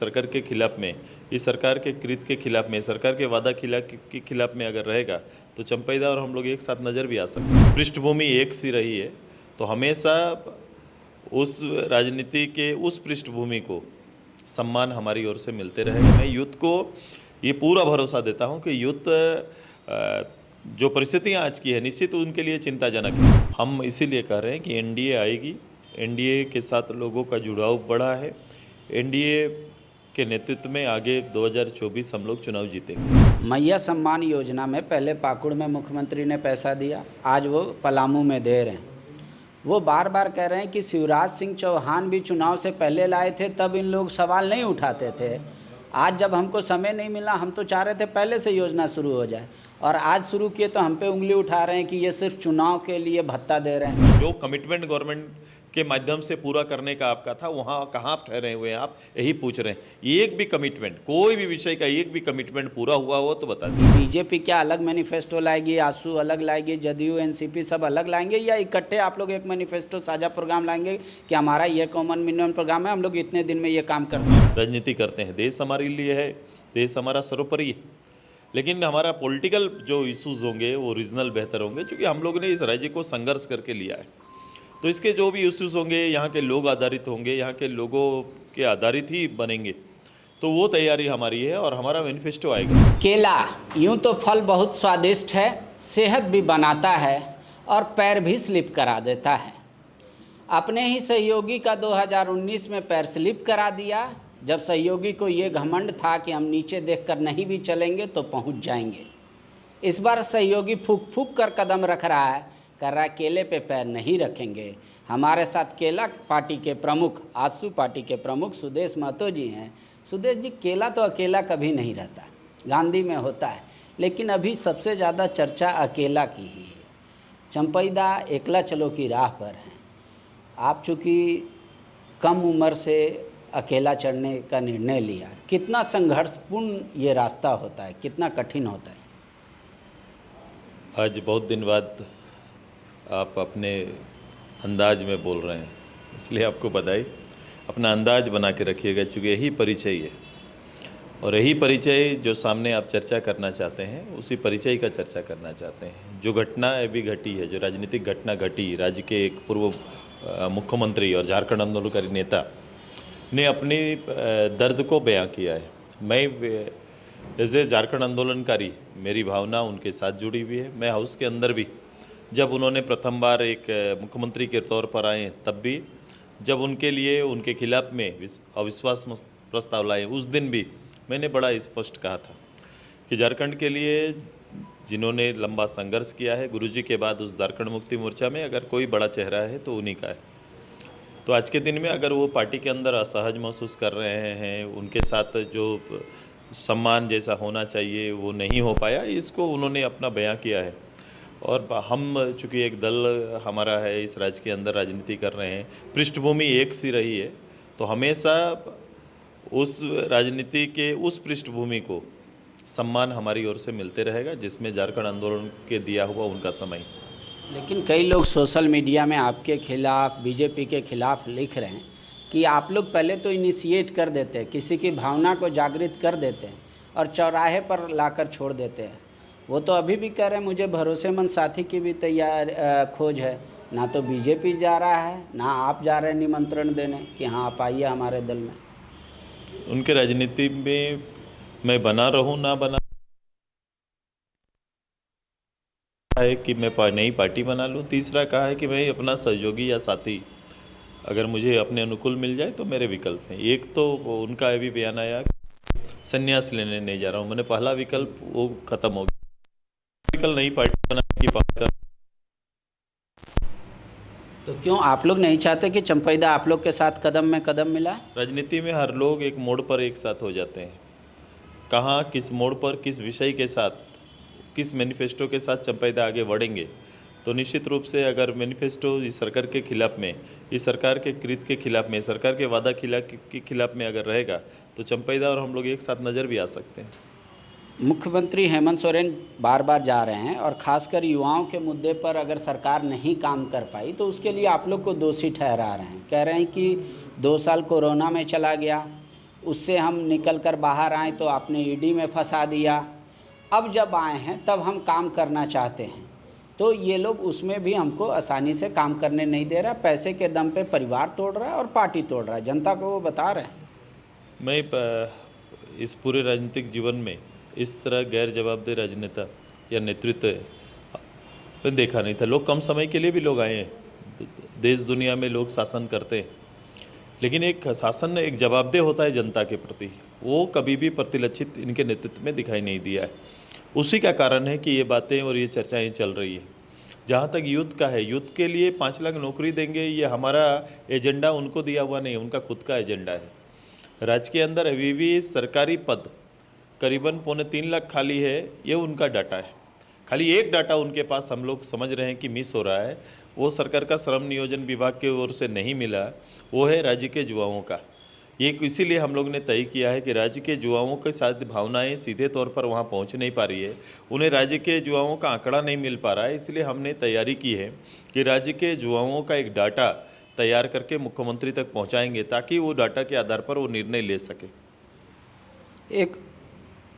सरकार के खिलाफ में, इस सरकार के कृत के खिलाफ में, सरकार के वादा के खिलाफ में अगर रहेगा तो चंपैदा और हम लोग एक साथ नज़र भी आ सकते हैं। पृष्ठभूमि एक सी रही है तो हमेशा उस राजनीति के उस पृष्ठभूमि को सम्मान हमारी ओर से मिलते रहेगा। मैं यूथ को ये पूरा भरोसा देता हूँ कि यूथ जो परिस्थितियाँ आज की है निश्चित उनके लिए चिंताजनक है। हम इसीलिए कह रहे हैं कि एनडीए आएगी, एनडीए के साथ लोगों का जुड़ाव बढ़ा है, एनडीए के नेतृत्व में आगे 2024 हम लोग चुनाव जीतेंगे। मैया सम्मान योजना में पहले पाकुड़ में मुख्यमंत्री ने पैसा दिया, आज वो पलामू में दे रहे हैं। वो बार बार कह रहे हैं कि शिवराज सिंह चौहान भी चुनाव से पहले लाए थे, तब इन लोग सवाल नहीं उठाते थे। आज जब हमको समय नहीं मिला, हम तो चाह रहे थे पहले से योजना शुरू हो जाए, और आज शुरू किए तो हम पे उंगली उठा रहे हैं कि ये सिर्फ चुनाव के लिए भत्ता दे रहे हैं। जो कमिटमेंट गवर्नमेंट के माध्यम से पूरा करने का आपका था, वहाँ कहाँ आप ठहरे हुए हैं, आप यही पूछ रहे हैं। एक भी कमिटमेंट, कोई भी विषय का एक भी कमिटमेंट पूरा हुआ हो तो बता दीजिए। बीजेपी क्या अलग मैनिफेस्टो लाएगी, आसू अलग लाएगी, जदयू एनसीपी सब अलग लाएंगे, या इकट्ठे आप लोग एक मैनिफेस्टो साझा प्रोग्राम लाएंगे कि हमारा ये कॉमन मिनिमम प्रोग्राम है, हम लोग इतने दिन में ये काम करते हैं? राजनीति करते हैं, देश हमारे लिए है, देश हमारा सर्वोपरि है, लेकिन हमारा पॉलिटिकल जो इश्यूज होंगे वो रीजनल बेहतर होंगे, क्योंकि हम लोगों ने इस राज्य को संघर्ष करके लिया है। तो इसके जो भी इश्यूज होंगे यहाँ के लोग आधारित होंगे, यहाँ के लोगों के आधारित ही बनेंगे, तो वो तैयारी हमारी है और हमारा मैनिफेस्टो आएगा। केला यूँ तो फल बहुत स्वादिष्ट है, सेहत भी बनाता है और पैर भी स्लिप करा देता है। अपने ही सहयोगी का 2019 में पैर स्लिप करा दिया, जब सहयोगी को ये घमंड था कि हम नीचे देखकर नहीं भी चलेंगे तो पहुंच जाएंगे। इस बार सहयोगी फूक फूक कर कदम रख रहा है, कर रहा है केले पे पैर नहीं रखेंगे। हमारे साथ केला पार्टी के प्रमुख, आसू पार्टी के प्रमुख सुदेश महतो जी हैं। सुदेश जी, केला तो अकेला कभी नहीं रहता, गांधी में होता है, लेकिन अभी सबसे ज़्यादा चर्चा अकेला की ही है। चंपैदा एकला चलो की राह पर हैं। आप चूँकि कम उम्र से अकेला चढ़ने का निर्णय लिया, कितना संघर्षपूर्ण ये रास्ता होता है, कितना कठिन होता है? आज बहुत दिन बाद आप अपने अंदाज में बोल रहे हैं, इसलिए आपको बधाई। अपना अंदाज बना के रखिएगा, चूँकि यही परिचय है, और यही परिचय जो सामने आप चर्चा करना चाहते हैं उसी परिचय का चर्चा करना चाहते हैं। जो घटना अभी घटी है, जो राजनीतिक घटना घटी, राज्य के एक पूर्व मुख्यमंत्री और झारखंड आंदोलनकारी नेता ने अपनी दर्द को बयां किया है। मैं एज ए झारखंड आंदोलनकारी, मेरी भावना उनके साथ जुड़ी हुई है। मैं हाउस के अंदर भी, जब उन्होंने प्रथम बार एक मुख्यमंत्री के तौर पर आए, तब भी जब उनके लिए उनके खिलाफ में अविश्वास प्रस्ताव लाए, उस दिन भी मैंने बड़ा स्पष्ट कहा था कि झारखंड के लिए जिन्होंने लंबा संघर्ष किया है, गुरुजी के बाद उस झारखंड मुक्ति मोर्चा में अगर कोई बड़ा चेहरा है तो उन्हीं का है। तो आज के दिन में अगर वो पार्टी के अंदर असहज महसूस कर रहे हैं, उनके साथ जो सम्मान जैसा होना चाहिए वो नहीं हो पाया, इसको उन्होंने अपना बयां किया है। और हम चूँकि एक दल हमारा है, इस राज्य के अंदर राजनीति कर रहे हैं, पृष्ठभूमि एक सी रही है तो हमेशा उस राजनीति के उस पृष्ठभूमि को सम्मान हमारी ओर से मिलते रहेगा, जिसमें झारखंड आंदोलन के दिया हुआ उनका समय। लेकिन कई लोग सोशल मीडिया में आपके खिलाफ, बीजेपी के खिलाफ लिख रहे हैं कि आप लोग पहले तो इनिशिएट कर देते हैं, किसी की भावना को जागृत कर देते हैं और चौराहे पर लाकर छोड़ देते हैं। वो तो अभी भी कह रहे हैं मुझे भरोसेमंद साथी की भी खोज है। ना तो बीजेपी जा रहा है, ना आप जा रहे हैं निमंत्रण देने कि हाँ आप आइए हमारे दल में। उनके राजनीति में मैं बना रहूं ना बना है कि मैं नई पार्टी बना लूं। तीसरा कहा है कि मैं अपना सहयोगी या साथी अगर मुझे अपने अनुकूल मिल जाए तो मेरे विकल्प हैं। एक तो उनका अभी बयान आया संन्यास लेने नहीं जा रहा हूं, मैंने पहला विकल्प वो खत्म हो गया, विकल्प नई पार्टी बनाने की बात कर। तो क्यों आप लोग नहीं चाहते कि चंपैदा आप लोग के साथ कदम में कदम मिला? राजनीति में हर लोग एक मोड़ पर एक साथ हो जाते हैं। कहाँ, किस मोड़ पर, किस विषय के साथ, किस मैनिफेस्टो के साथ चंपैदा आगे बढ़ेंगे, तो निश्चित रूप से अगर मैनिफेस्टो इस सरकार के खिलाफ में, इस सरकार के कृत के खिलाफ में, सरकार के वादा के खिलाफ में अगर रहेगा तो चंपैदा और हम लोग एक साथ नज़र भी आ सकते हैं। मुख्यमंत्री हेमंत सोरेन बार बार जा रहे हैं और ख़ासकर युवाओं के मुद्दे पर अगर सरकार नहीं काम कर पाई तो उसके लिए आप लोग को दोषी ठहरा रहे हैं। कह रहे हैं कि 2 साल कोरोना में चला गया, उससे हम निकल कर बाहर आए तो आपने ईडी में फंसा दिया। अब जब आए हैं तब हम काम करना चाहते हैं तो ये लोग उसमें भी हमको आसानी से काम करने नहीं दे रहा, पैसे के दम पे परिवार तोड़ रहा है और पार्टी तोड़ रहा है, जनता को वो बता रहे हैं। मैं इस पूरे राजनीतिक जीवन में इस तरह गैर जवाबदेह राजनेता या नेतृत्व मैंने देखा नहीं था। लोग कम समय के लिए भी लोग आए हैं, देश दुनिया में लोग शासन करते हैं, लेकिन एक शासन एक जवाबदेह होता है जनता के प्रति, वो कभी भी प्रतिलक्षित इनके नेतृत्व में दिखाई नहीं दिया है। उसी का कारण है कि ये बातें और ये चर्चाएं चल रही है। जहाँ तक यूथ का है, यूथ के लिए 5 लाख नौकरी देंगे, ये हमारा एजेंडा उनको दिया हुआ नहीं, उनका खुद का एजेंडा है। राज्य के अंदर अभी भी सरकारी पद करीबन 2.25 लाख खाली है, ये उनका डाटा है। खाली एक डाटा उनके पास हम लोग समझ रहे हैं कि मिस हो रहा है, वो सरकार का श्रम नियोजन विभाग की ओर से नहीं मिला, वो है राज्य के युवाओं का। ये इसीलिए हम लोग ने तय किया है कि राज्य के युवाओं के साथ भावनाएं सीधे तौर पर वहाँ पहुँच नहीं पा रही है, उन्हें राज्य के युवाओं का आंकड़ा नहीं मिल पा रहा है। इसलिए हमने तैयारी की है कि राज्य के युवाओं का एक डाटा तैयार करके मुख्यमंत्री तक पहुँचाएंगे, ताकि वो डाटा के आधार पर वो निर्णय ले सके। एक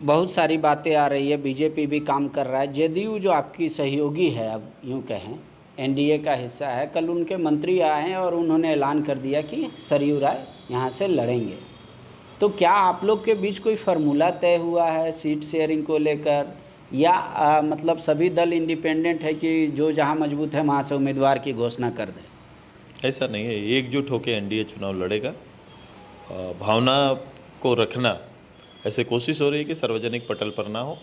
बहुत सारी बातें आ रही है, बीजेपी भी काम कर रहा है, जदयू जो आपकी सहयोगी है, अब यूँ कहें एनडीए का हिस्सा है, कल उनके मंत्री आए हैं और उन्होंने ऐलान कर दिया कि सरयू राय यहाँ से लड़ेंगे। तो क्या आप लोग के बीच कोई फार्मूला तय हुआ है सीट शेयरिंग को लेकर, या मतलब सभी दल इंडिपेंडेंट है कि जो जहाँ मजबूत है वहाँ से उम्मीदवार की घोषणा कर दें? ऐसा नहीं है, एकजुट होकर एनडीए चुनाव लड़ेगा। भावना को रखना, ऐसे कोशिश हो रही है कि सार्वजनिक पटल पर ना हो।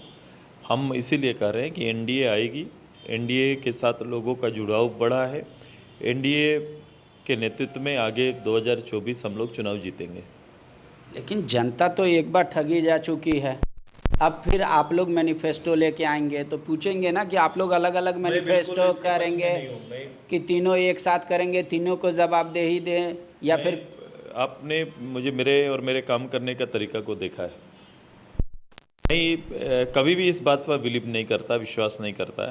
हम इसीलिए कह रहे हैं कि एनडीए आएगी, एनडीए के साथ लोगों का जुड़ाव बढ़ा है, एनडीए के नेतृत्व में आगे 2024 हम लोग चुनाव जीतेंगे। लेकिन जनता तो एक बार ठगी जा चुकी है, अब फिर आप लोग मैनिफेस्टो लेके आएंगे तो पूछेंगे ना कि आप लोग अलग अलग मैनिफेस्टो करेंगे कि तीनों एक साथ करेंगे, तीनों को जवाबदेही दें, या फिर आपने मुझे मेरे और मेरे काम करने का तरीका को देखा है, मैं कभी भी इस बात पर बिलीव नहीं करता, विश्वास नहीं करता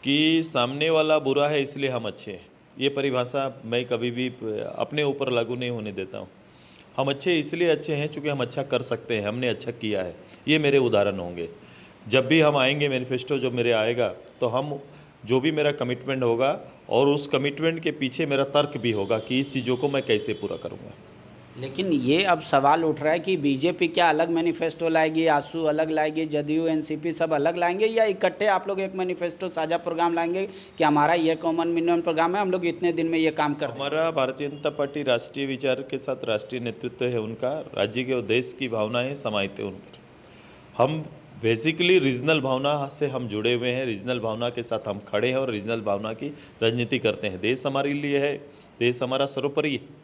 कि सामने वाला बुरा है इसलिए हम अच्छे हैं। ये परिभाषा मैं कभी भी अपने ऊपर लागू नहीं होने देता हूँ। हम अच्छे इसलिए अच्छे हैं क्योंकि हम अच्छा कर सकते हैं, हमने अच्छा किया है। ये मेरे उदाहरण होंगे। जब भी हम आएंगे, मैनिफेस्टो जब मेरे आएगा, तो हम जो भी मेरा कमिटमेंट होगा और उस कमिटमेंट के पीछे मेरा तर्क भी होगा कि इस चीज़ों को मैं कैसे पूरा करूँगा। लेकिन ये अब सवाल उठ रहा है कि बीजेपी क्या अलग मैनिफेस्टो लाएगी, आसू अलग लाएगी, जदयू एनसीपी सब अलग लाएंगे, या इकट्ठे आप लोग एक मैनिफेस्टो साझा प्रोग्राम लाएंगे कि हमारा ये कॉमन मिनिमम प्रोग्राम है, हम लोग इतने दिन में ये काम कर देंगे? हमारा भारतीय जनता पार्टी राष्ट्रीय विचार के साथ राष्ट्रीय नेतृत्व है उनका, राज्य के और देश की भावनाएं समाहित है उन पर। हम बेसिकली रीजनल भावना से हम जुड़े हुए हैं, रीजनल भावना के साथ हम खड़े हैं और रीजनल भावना की राजनीति करते हैं। देश हमारे लिए है, देश हमारा सर्वोपरि है,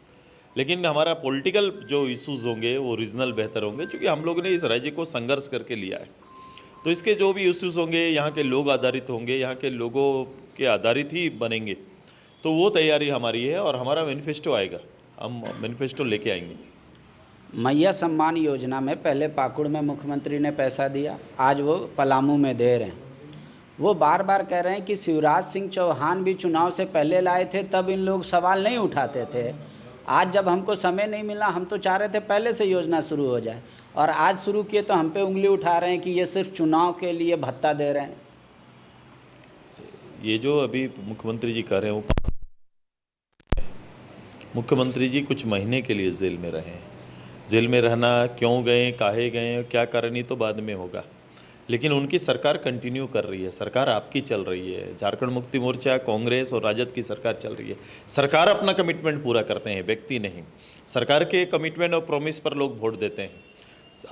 लेकिन हमारा पॉलिटिकल जो इश्यूज होंगे वो रीजनल बेहतर होंगे, क्योंकि हम लोगों ने इस राज्य को संघर्ष करके लिया है। तो इसके जो भी इश्यूज होंगे यहाँ के लोग आधारित होंगे, यहाँ के लोगों के आधारित ही बनेंगे। तो वो तैयारी हमारी है और हमारा मैनिफेस्टो आएगा, हम मैनिफेस्टो लेके आएंगे। मैया सम्मान योजना में पहले पाकुड़ में मुख्यमंत्री ने पैसा दिया, आज वो पलामू में दे रहे हैं। वो बार बार कह रहे हैं कि शिवराज सिंह चौहान भी चुनाव से पहले लाए थे, तब इन लोग सवाल नहीं उठाते थे। आज जब हमको समय नहीं मिला, हम तो चाह रहे थे पहले से योजना शुरू हो जाए, और आज शुरू किए तो हम पे उंगली उठा रहे हैं कि ये सिर्फ चुनाव के लिए भत्ता दे रहे हैं। ये जो अभी मुख्यमंत्री जी कह रहे हैं, वो मुख्यमंत्री जी कुछ महीने के लिए जेल में रहे हैं। जेल में रहना, क्यों गए, काहे गए, क्या कारण, ही तो बाद में होगा, लेकिन उनकी सरकार कंटिन्यू कर रही है। सरकार आपकी चल रही है, झारखंड मुक्ति मोर्चा, कांग्रेस और राजद की सरकार चल रही है। सरकार अपना कमिटमेंट पूरा करते हैं, व्यक्ति नहीं। सरकार के कमिटमेंट और प्रॉमिस पर लोग वोट देते हैं।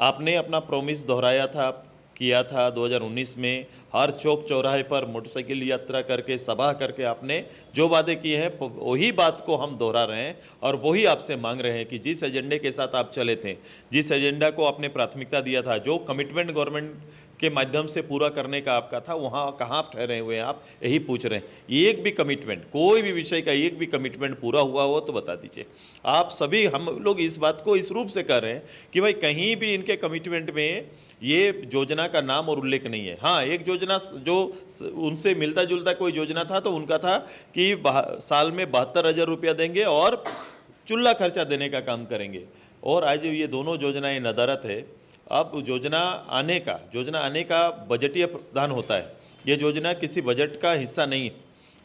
आपने अपना प्रॉमिस दोहराया था, किया था 2019 में, हर चौक चौराहे पर मोटरसाइकिल यात्रा करके, सभा करके आपने जो वादे किए हैं, वही बात को हम दोहरा रहे हैं और वही आपसे मांग रहे हैं कि जिस एजेंडे के साथ आप चले थे, जिस एजेंडा को आपने प्राथमिकता दिया था, जो कमिटमेंट गवर्नमेंट के माध्यम से पूरा करने का आपका था, वहाँ कहाँ ठहरे हुए हैं आप, यही पूछ रहे हैं। एक भी कमिटमेंट, कोई भी विषय का एक भी कमिटमेंट पूरा हुआ हो तो बता दीजिए। आप सभी, हम लोग इस बात को इस रूप से कर रहे हैं कि भाई कहीं भी इनके कमिटमेंट में ये योजना का नाम और उल्लेख नहीं है। हाँ, एक योजना जो उनसे मिलता जुलता कोई योजना था तो उनका था कि साल में 72,000 रुपया देंगे और चूल्हा खर्चा देने का काम करेंगे, और आज ये दोनों योजनाएं नदारत है। अब योजना आने का बजटीय प्रावधान होता है। ये योजना किसी बजट का हिस्सा नहीं है।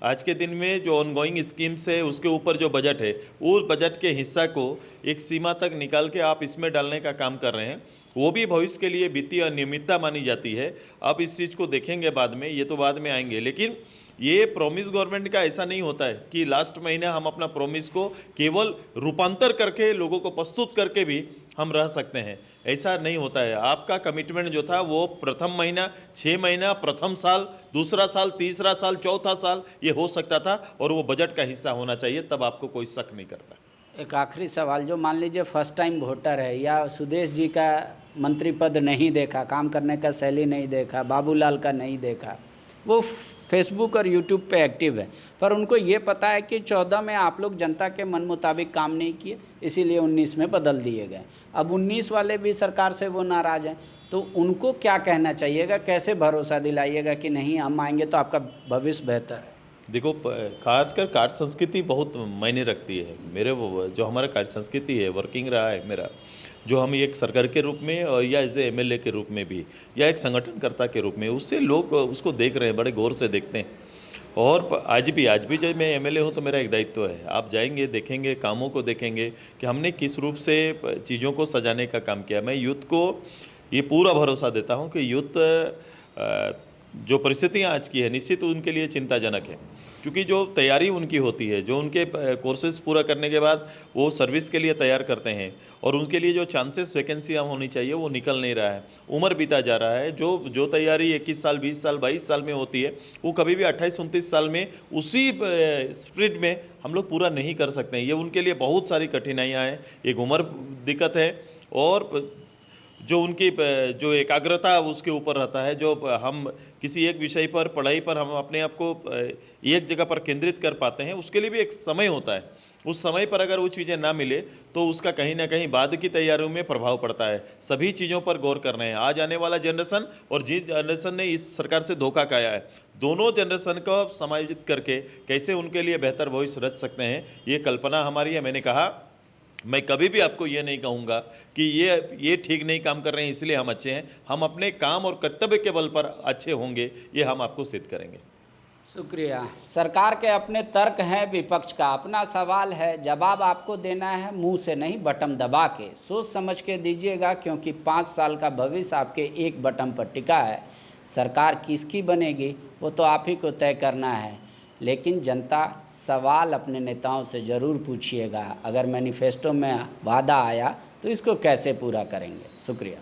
आज के दिन में जो ऑनगोइंग स्कीम्स है उसके ऊपर जो बजट है, उस बजट के हिस्सा को एक सीमा तक निकाल के आप इसमें डालने का काम कर रहे हैं। वो भी भविष्य के लिए वित्तीय अनियमितता मानी जाती है। आप इस चीज़ को देखेंगे बाद में, ये तो बाद में आएंगे, लेकिन ये प्रॉमिस गवर्नमेंट का ऐसा नहीं होता है कि लास्ट महीने हम अपना प्रॉमिस को केवल रूपांतर करके लोगों को प्रस्तुत करके भी हम रह सकते हैं। ऐसा नहीं होता है। आपका कमिटमेंट जो था वो प्रथम महीना, 6 महीना, प्रथम साल, दूसरा साल, तीसरा साल, चौथा साल ये हो सकता था और वो बजट का हिस्सा होना चाहिए, तब आपको कोई शक नहीं करता। एक आखिरी सवाल, जो मान लीजिए फर्स्ट टाइम वोटर है या सुदेश जी का मंत्री पद नहीं देखा, काम करने का शैली नहीं देखा, बाबूलाल का नहीं देखा, वो फेसबुक और यूट्यूब पे एक्टिव है, पर उनको ये पता है कि 14 में आप लोग जनता के मन मुताबिक काम नहीं किए, इसीलिए 19 में बदल दिए गए। अब 19 वाले भी सरकार से वो नाराज़ हैं, तो उनको क्या कहना चाहिएगा, कैसे भरोसा दिलाइएगा कि नहीं हम आएंगे तो आपका भविष्य बेहतर है? देखो, खासकर कार्य संस्कृति बहुत मायने रखती है। मेरे जो हमारा कार्य संस्कृति है, वर्किंग रहा है मेरा, जो हम एक सरकार के रूप में और या एज ए MLA के रूप में भी या एक संगठनकर्ता के रूप में, उससे लोग उसको देख रहे हैं, बड़े गौर से देखते हैं। और आज भी जब मैं MLA हूँ तो मेरा एक दायित्व है। आप जाएंगे, देखेंगे, कामों को देखेंगे कि हमने किस रूप से चीज़ों को सजाने का काम किया। मैं यूथ को ये पूरा भरोसा देता हूँ कि यूथ जो परिस्थितियाँ आज की है निश्चित उनके लिए चिंताजनक है, क्योंकि जो तैयारी उनकी होती है, जो उनके कोर्सेज पूरा करने के बाद वो सर्विस के लिए तैयार करते हैं और उनके लिए जो चांसेस वैकेंसियाँ होनी चाहिए वो निकल नहीं रहा है। उम्र बीता जा रहा है। जो तैयारी 21 साल, 20 साल, 22 साल में होती है, वो कभी भी 28-29 साल में उसी स्पीड में हम लोग पूरा नहीं कर सकते हैं। ये उनके लिए बहुत सारी कठिनाइयाँ हैं। एक उम्र दिक्कत है और जो उनकी जो एकाग्रता उसके ऊपर रहता है। जो हम किसी एक विषय पर, पढ़ाई पर हम अपने आप को एक जगह पर केंद्रित कर पाते हैं, उसके लिए भी एक समय होता है। उस समय पर अगर वो चीज़ें ना मिले तो उसका कहीं ना कहीं बाद की तैयारियों में प्रभाव पड़ता है। सभी चीज़ों पर गौर करना है। आज आने वाला जनरेशन और जिस जनरेशन ने इस सरकार से धोखा खाया है, दोनों जनरेशन को समायोजित करके कैसे उनके लिए बेहतर भविष्य रच सकते हैं, ये कल्पना हमारी है। मैंने कहा, मैं कभी भी आपको ये नहीं कहूँगा कि ये ठीक नहीं काम कर रहे हैं इसलिए हम अच्छे हैं। हम अपने काम और कर्तव्य के बल पर अच्छे होंगे, ये हम आपको सिद्ध करेंगे। शुक्रिया। सरकार के अपने तर्क हैं, विपक्ष का अपना सवाल है, जवाब आपको देना है मुंह से नहीं, बटन दबा के। सोच समझ के दीजिएगा, क्योंकि 5 साल का भविष्य आपके एक बटन पर टिका है। सरकार किसकी बनेगी वो तो आप ही को तय करना है, लेकिन जनता सवाल अपने नेताओं से ज़रूर पूछिएगा। अगर मैनिफेस्टो में वादा आया तो इसको कैसे पूरा करेंगे। शुक्रिया।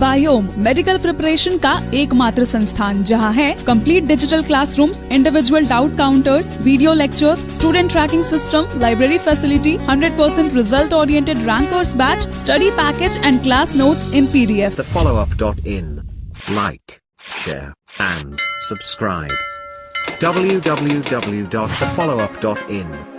बायोम मेडिकल प्रिपरेशन का एकमात्र संस्थान, जहां है complete digital classrooms, individual doubt counters, video lectures, student tracking system, library facility, 100% result oriented rankers batch, study package and class notes in PDF. TheFollowUp.in. Like, share and subscribe. www.thefollowup.in